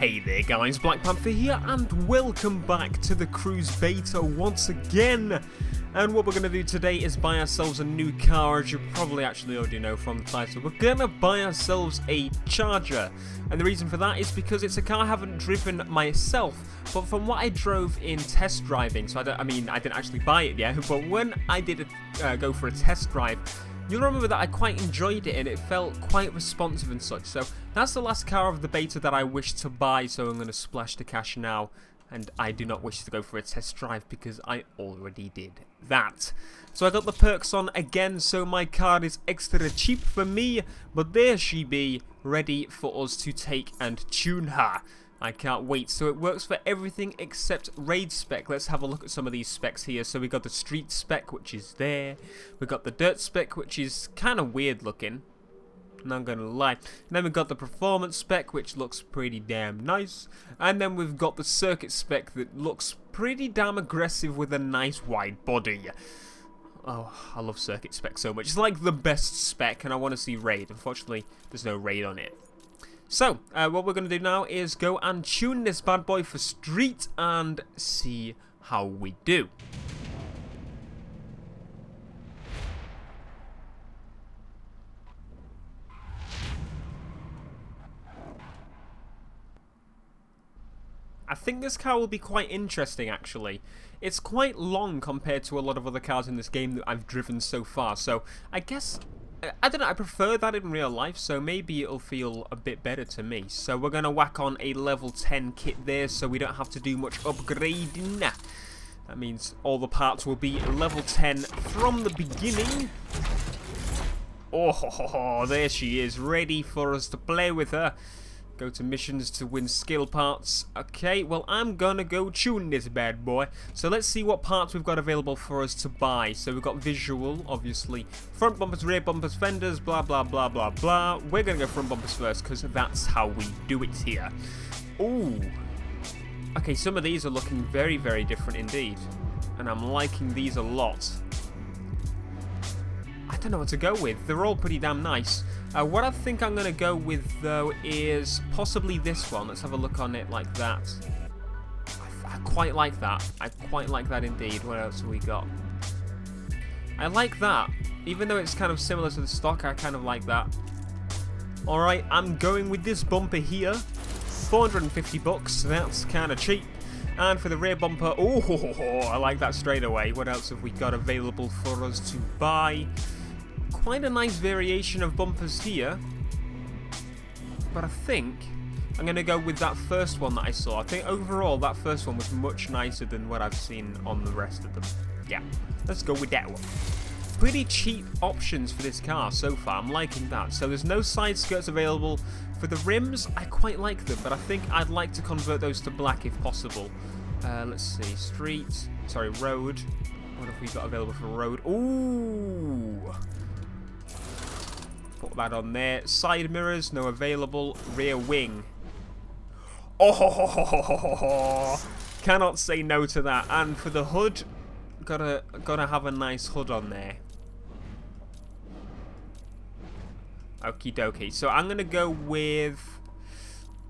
Hey there guys, BlackPanthaa here and welcome back to the cruise beta once again. And what we're going to do today is buy ourselves a new car, as you probably actually already know from the title. We're going to buy ourselves a Charger. And the reason for that is because it's a car I haven't driven myself, but from what I drove in test driving, so I didn't actually buy it yet, but when I did go for a test drive, you'll remember that I quite enjoyed it and it felt quite responsive and such. So that's the last car of the beta that I wish to buy, so I'm going to splash the cash now. And I do not wish to go for a test drive because I already did that. So I got the perks on again, so my card is extra cheap for me. But there she be, ready for us to take and tune her. I can't wait. So it works for everything except raid spec. Let's have a look at some of these specs here. So we got the street spec, which is there. We got the dirt spec, which is kind of weird looking. Not gonna lie. And then we've got the performance spec, which looks pretty damn nice. And then we've got the circuit spec that looks pretty damn aggressive with a nice wide body. Oh, I love circuit spec so much. It's like the best spec, and I want to see raid. Unfortunately, there's no raid on it. So, what we're going to do now is go and tune this bad boy for street and see how we do. I think this car will be quite interesting, actually. It's quite long compared to a lot of other cars in this game that I've driven so far, so I guess, I don't know, I prefer that in real life, so maybe it'll feel a bit better to me. So we're going to whack on a level 10 kit there, so we don't have to do much upgrading. That means all the parts will be level 10 from the beginning. Oh, there she is, ready for us to play with her. Go to missions to win skill parts. Okay, well, I'm gonna go tune this bad boy. So let's see what parts we've got available for us to buy. So we've got visual, obviously. Front bumpers, rear bumpers, fenders, blah, blah, blah, blah, blah. We're gonna go front bumpers first, because that's how we do it here. Ooh. Okay, some of these are looking very, very different indeed. And I'm liking these a lot. I don't know what to go with. They're all pretty damn nice. What I think I'm going to go with, though, is possibly this one. Let's have a look on it like that. I quite like that. I quite like that indeed. What else have we got? I like that. Even though it's kind of similar to the stock, I kind of like that. Alright, I'm going with this bumper here. 450 bucks. That's kind of cheap. And for the rear bumper, oh, I like that straight away. What else have we got available for us to buy? Quite a nice variation of bumpers here, but I think I'm going to go with that first one that I saw. I think overall that first one was much nicer than what I've seen on the rest of them. Yeah, let's go with that one. Pretty cheap options for this car so far. I'm liking that. So there's no side skirts available. For the rims, I quite like them, but I think I'd like to convert those to black if possible. Let's see, road. What have we got available for road? Ooh! Put that on there. Side mirrors, no available. Rear wing. Oh, cannot say no to that. And for the hood, gotta have a nice hood on there. Okie dokie. So I'm gonna go with.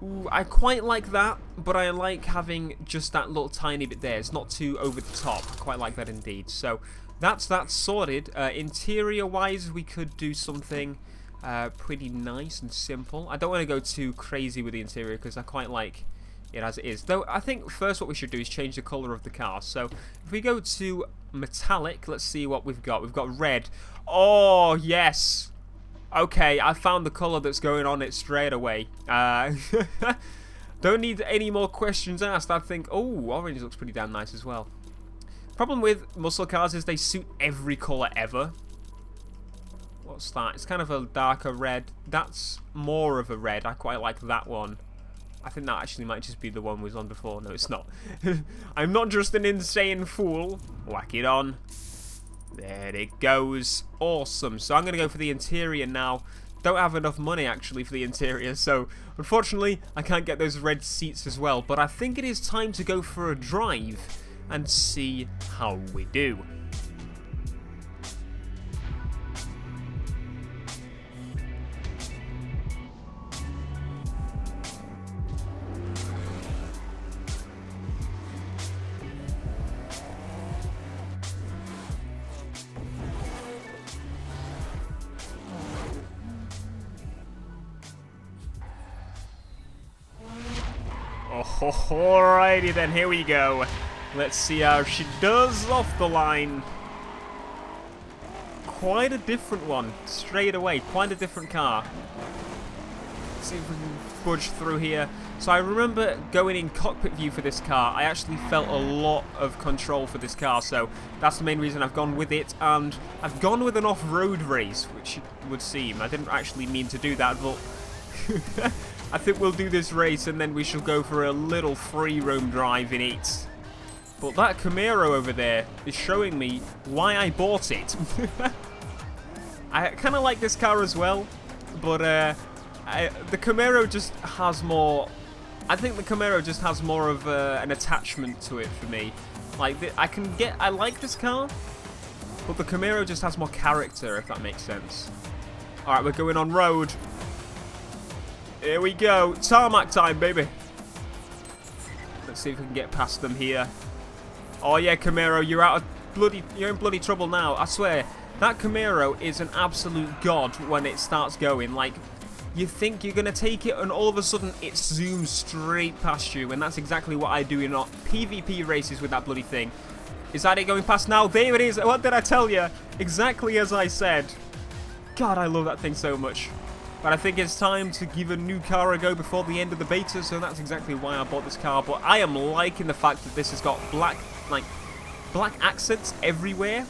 Ooh, I quite like that, but I like having just that little tiny bit there. It's not too over the top. I quite like that indeed. So that's that sorted. Interior-wise, we could do something pretty nice and simple. I don't want to go too crazy with the interior because I quite like it as it is. Though I think first what we should do is change the colour of the car. So if we go to metallic, let's see what we've got. We've got red. Oh, yes. Okay, I found the colour that's going on it straight away. Don't need any more questions asked. I think, oh, orange looks pretty damn nice as well. Problem with muscle cars is they suit every colour ever. What's that? It's kind of a darker red. That's more of a red. I quite like that one. I think that actually might just be the one we was on before. No, it's not. I'm not just an insane fool. Whack it on. There it goes. Awesome. So I'm going to go for the interior now. Don't have enough money, actually, for the interior. So, unfortunately, I can't get those red seats as well. But I think it is time to go for a drive and see how we do. Alrighty then, here we go. Let's see how she does off the line. Quite a different one, straight away. Quite a different car. Let's see if we can budge through here. So I remember going in cockpit view for this car. I actually felt a lot of control for this car, so that's the main reason I've gone with it. And I've gone with an off-road race, which it would seem. I didn't actually mean to do that, but I think we'll do this race and then we shall go for a little free roam drive in it. But that Camaro over there is showing me why I bought it. I kind of like this car as well, but the Camaro just has more. I think the Camaro just has more of an attachment to it for me. Like I like this car, but the Camaro just has more character, if that makes sense. All right, we're going on road. Here we go, tarmac time, baby. Let's see if we can get past them here. Oh yeah, Camaro, you're in bloody trouble now. I swear, that Camaro is an absolute god when it starts going. Like, you think you're gonna take it, and all of a sudden it zooms straight past you, and that's exactly what I do in PvP races with that bloody thing. Is that it going past now? There it is. What did I tell you? Exactly as I said. God, I love that thing so much. But I think it's time to give a new car a go before the end of the beta, so that's exactly why I bought this car. But I am liking the fact that this has got black accents everywhere,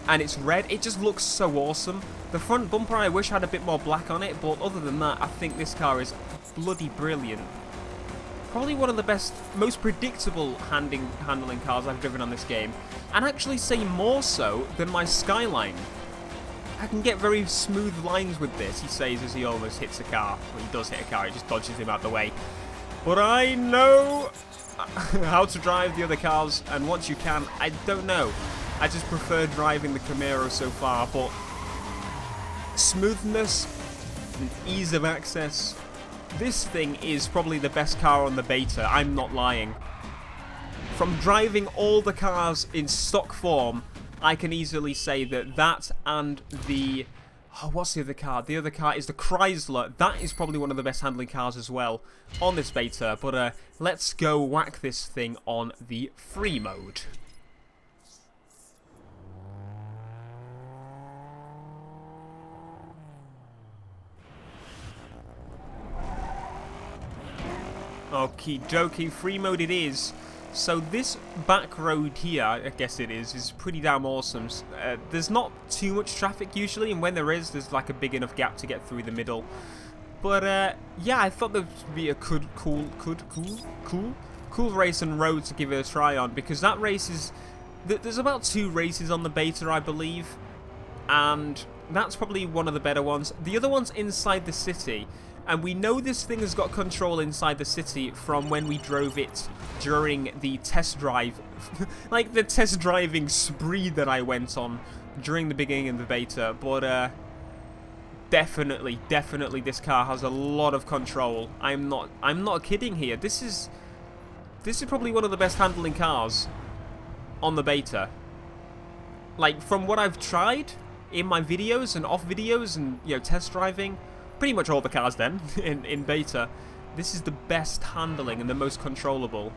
and it's red. It just looks so awesome. The front bumper, I wish had a bit more black on it, but other than that, I think this car is bloody brilliant. Probably one of the best, most predictable handling cars I've driven on this game, and actually say more so than my Skyline. I can get very smooth lines with this, he says as he almost hits a car. Well, he does hit a car, he just dodges him out the way. But I know how to drive the other cars, and once you can, I don't know. I just prefer driving the Camaro so far, but smoothness and ease of access, this thing is probably the best car on the beta, I'm not lying. From driving all the cars in stock form, I can easily say that and the... Oh, what's the other car? The other car is the Chrysler. That is probably one of the best handling cars as well on this beta. But let's go whack this thing on the free mode. Okie dokie, free mode it is. So this back road here, I guess it is pretty damn awesome. There's not too much traffic usually, and when there is, there's like a big enough gap to get through the middle. But yeah, I thought there would be a cool race and road to give it a try on, because that race is... There's about 2 races on the beta, I believe, and that's probably one of the better ones. The other one's inside the city. And we know this thing has got control inside the city from when we drove it during the test drive. Like the test driving spree that I went on during the beginning of the beta. But definitely this car has a lot of control. I'm not kidding here. This is probably one of the best handling cars on the beta. Like, from what I've tried in my videos and off videos and, you know, test driving, pretty much all the cars then, in beta, this is the best handling and the most controllable.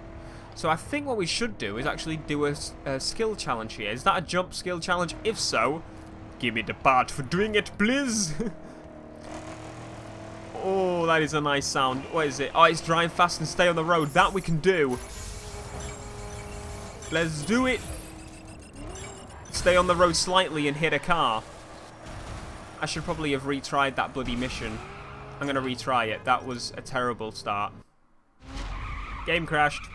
So I think what we should do is actually do a skill challenge here. Is that a jump skill challenge? If so, give me the part for doing it, please. Oh, that is a nice sound. What is it? Oh, it's drive fast and stay on the road. That we can do. Let's do it. Stay on the road slightly and hit a car. I should probably have retried that bloody mission. I'm going to retry it. That was a terrible start. Game crashed.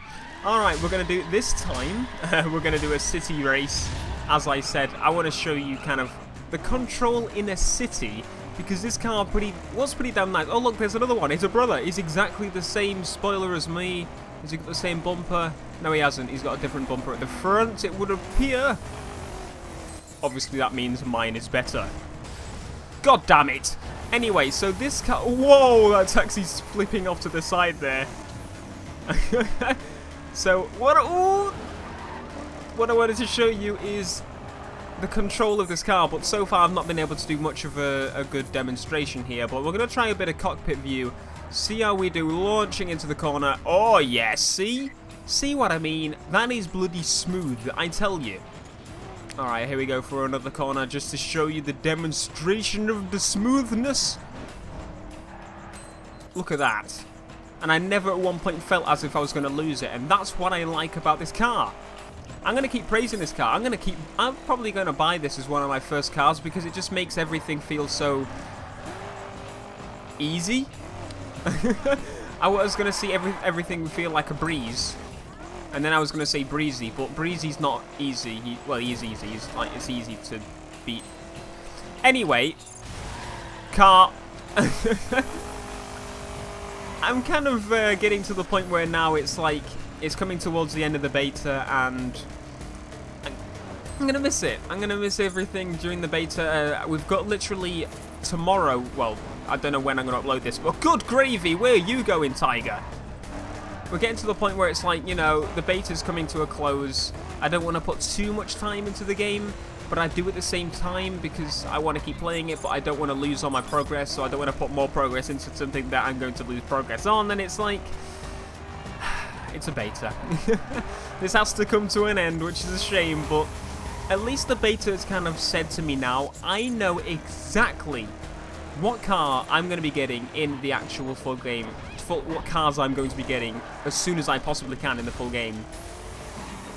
Alright, we're going to do, this time, we're going to do a city race. As I said, I want to show you kind of the control in a city, because this car was pretty damn nice. Oh look, there's another one. It's a brother. He's exactly the same spoiler as me. Has he got the same bumper? No, he hasn't. He's got a different bumper at the front, it would appear. Obviously, that means mine is better. God damn it! Anyway, so this car... Whoa, that taxi's flipping off to the side there. So, what I wanted to show you is the control of this car, but so far I've not been able to do much of a good demonstration here, but we're going to try a bit of cockpit view See how we do, launching into the corner. Oh, yes, see? See what I mean? That is bloody smooth, I tell you. Alright, here we go for another corner, just to show you the demonstration of the smoothness. Look at that. And I never at one point felt as if I was going to lose it, and that's what I like about this car. I'm going to keep praising this car. I'm probably going to buy this as one of my first cars because it just makes everything feel so easy. I was going to see everything feel like a breeze, and then I was going to say breezy, but breezy's not easy. He is easy. It's easy to beat. Anyway, car. I'm kind of getting to the point where now it's like it's coming towards the end of the beta, and I'm gonna miss it. I'm gonna miss everything during the beta. We've got literally tomorrow. Well, I don't know when I'm gonna upload this, but good gravy, where are you going, Tiger? We're getting to the point where it's like, you know, the beta's coming to a close. I don't want to put too much time into the game, but I do at the same time because I want to keep playing it, but I don't want to lose all my progress, so I don't want to put more progress into something that I'm going to lose progress on, and it's like, it's a beta. This has to come to an end, which is a shame, but at least the beta has kind of said to me now, I know exactly what car I'm going to be getting in the actual full game, what cars I'm going to be getting as soon as I possibly can in the full game.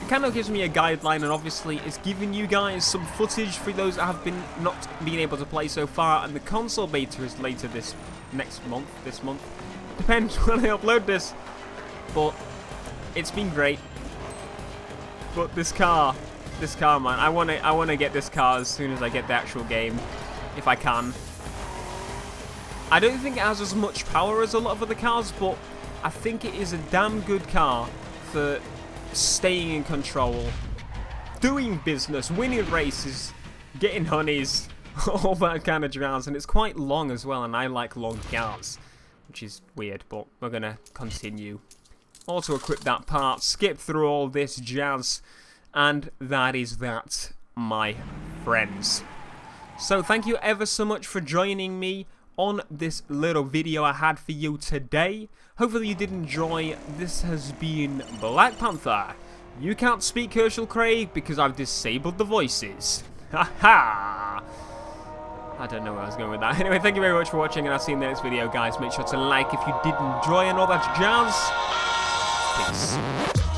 It kind of gives me a guideline, and obviously it's giving you guys some footage for those that have been not been able to play so far, and the console beta is later this month. Depends when I upload this, but it's been great. But this car, man, I want to get this car as soon as I get the actual game, if I can. I don't think it has as much power as a lot of other cars, but I think it is a damn good car for staying in control, doing business, winning races, getting honeys, all that kind of jazz. And it's quite long as well, and I like long cars, which is weird, but we're going to continue. Also equip that part, skip through all this jazz, and that is that, my friends. So thank you ever so much for joining me on this little video I had for you today. Hopefully you did enjoy. This has been BlackPanthaa. You can't speak Herschel Craig because I've disabled the voices. Haha! I don't know where I was going with that. Anyway, thank you very much for watching, and I'll see you in the next video, guys. Make sure to like if you did enjoy and all that jazz. Peace.